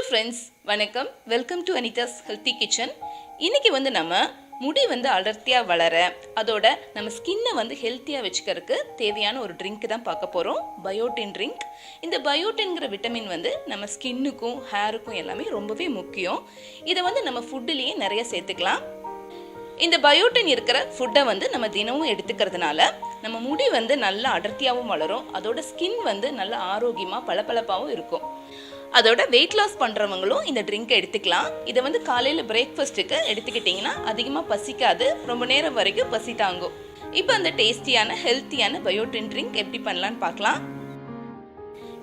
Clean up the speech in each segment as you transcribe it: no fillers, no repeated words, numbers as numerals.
Friends, வணக்கம். Welcome to Anitha's healthy kitchen. இன்றைக்கி நம்ம முடி அடர்த்தியாக வளர, அதோட நம்ம ஸ்கின்னை ஹெல்த்தியாக வச்சுக்கிறதுக்கு தேவையான ஒரு ட்ரிங்க் தான் பார்க்க போகிறோம். Biotin drink. இந்த பயோட்டின்கிற விட்டமின் நம்ம ஸ்கின்னுக்கும் ஹேருக்கும் எல்லாமே ரொம்பவே முக்கியம். இதை நம்ம ஃபுட்டுலேயே நிறைய சேர்த்துக்கலாம். இந்த பயோட்டின் இருக்கிற ஃபுட்டை நம்ம தினமும் எடுத்துக்கிறதுனால நம்ம முடி நல்லா அடர்த்தியாகவும் வளரும். அதோட ஸ்கின் நல்லா ஆரோக்கியமாக பளபளப்பாகவும் இருக்கும். அதோட வெயிட் லாஸ் பண்ணுறவங்களும் இந்த ட்ரிங்க்கை எடுத்துக்கலாம். இதை காலையில் பிரேக்ஃபாஸ்ட்டுக்கு எடுத்துக்கிட்டிங்கன்னா அதிகமாக பசிக்காது, ரொம்ப நேரம் வரைக்கும் பசி தாங்கும். இப்போ அந்த டேஸ்டியான ஹெல்த்தியான பயோட்டின் ட்ரிங்க் எப்படி பண்ணலான்னு பார்க்கலாம்.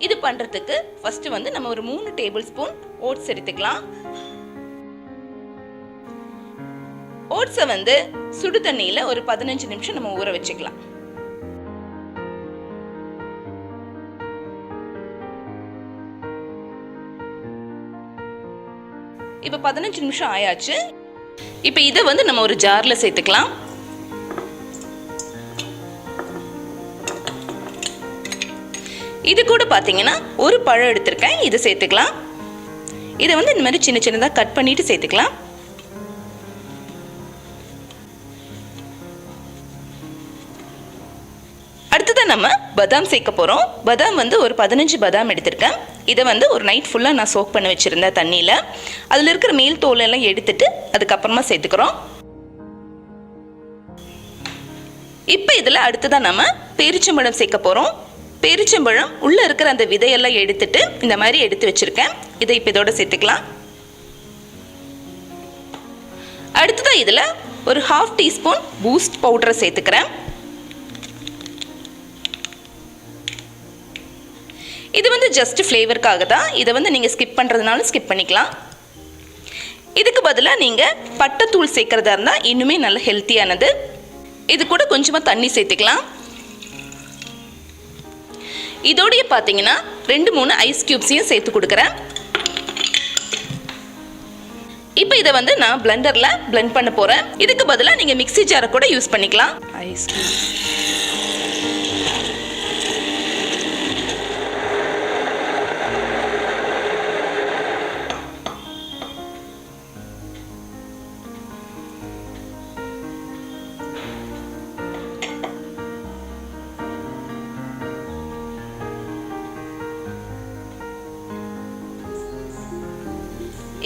இது பண்ணுறதுக்கு ஃபஸ்ட்டு நம்ம ஒரு 3 டேபிள் ஸ்பூன் ஓட்ஸ் எடுத்துக்கலாம். ஓட்ஸை சுடு தண்ணியில் ஒரு 15 நிமிஷம் நம்ம ஊற வச்சுக்கலாம். இப்போ 15 நிமிஷம் ஆயாச்சு. இப்போ இதை நம்ம ஒரு ஜாரில் சேர்த்துக்கலாம். இது கூட பார்த்தீங்கன்னா ஒரு பழம் எடுத்திருக்கேன், இதை சேர்த்துக்கலாம். இதை இந்த மாதிரி சின்ன சின்னதாக கட் பண்ணிட்டு சேர்த்துக்கலாம். அடுத்ததான் நம்ம பாதாம் சேர்க்க போகிறோம். பாதாம் ஒரு 15 பாதாம் எடுத்திருக்கேன். இதை ஒரு நைட் ஃபுல்லாக நான் சோக் பண்ண வச்சுருந்தேன் தண்ணியில். அதில் இருக்கிற மேல் தோலெல்லாம் எடுத்துட்டு அதுக்கப்புறமா சேர்த்துக்கிறோம். இப்போ இதில் அடுத்ததான் நம்ம பேரிச்சம்பழம் சேர்க்க போகிறோம். பேரிச்சம்பழம் உள்ளே இருக்கிற அந்த விதையெல்லாம் எடுத்துட்டு இந்த மாதிரி எடுத்து வச்சுருக்கேன். இதை இப்போ இதோட சேர்த்துக்கலாம். அடுத்ததான் இதில் ஒரு 1/2 டீஸ்பூன் பூஸ்ட் பவுடரை சேர்த்துக்கிறேன். இது ஜஸ்ட் ஃப்ளேவருக்காக தான். இதை நீங்கள் ஸ்கிப் பண்ணுறதுனாலும் ஸ்கிப் பண்ணிக்கலாம். இதுக்கு பதிலாக நீங்கள் பட்டைத்தூள் சேர்க்குறதா இருந்தால் இன்னுமே நல்ல ஹெல்த்தியானது. இது கூட கொஞ்சமாக தண்ணி சேர்த்துக்கலாம். இதோடைய பார்த்தீங்கன்னா 2-3 ஐஸ் க்யூப்ஸையும் சேர்த்து கொடுக்குறேன். இப்போ இதை நான் பிளெண்டரில் பிளெண்ட் பண்ண போகிறேன். இதுக்கு பதிலாக நீங்கள் மிக்ஸி ஜாரை கூட யூஸ் பண்ணிக்கலாம். ஐஸ் க்யூப்ஸ்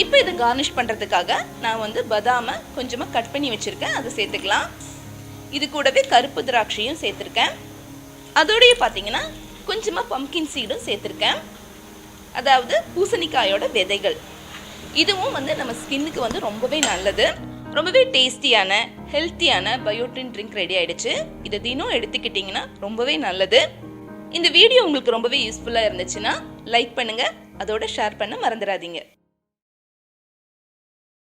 இப்போ இதை கார்னிஷ் பண்ணுறதுக்காக நான் பாதாமை கொஞ்சமாக கட் பண்ணி வச்சுருக்கேன், அதை சேர்த்துக்கலாம். இது கூடவே கருப்பு திராட்சையும் சேர்த்துருக்கேன். அதோடைய பார்த்தீங்கன்னா கொஞ்சமாக பம்கின் சீடும் சேர்த்துருக்கேன், அதாவது பூசணிக்காயோட விதைகள். இதுவும் நம்ம ஸ்கின்னுக்கு ரொம்பவே நல்லது. ரொம்பவே டேஸ்டியான ஹெல்த்தியான பயோட்டின் ட்ரிங்க் ரெடி ஆகிடுச்சு. இதை தினம் எடுத்துக்கிட்டிங்கன்னா ரொம்பவே நல்லது. இந்த வீடியோ உங்களுக்கு ரொம்பவே யூஸ்ஃபுல்லாக இருந்துச்சுன்னா லைக் பண்ணுங்கள், அதோட ஷேர் பண்ண மறந்துடாதீங்க.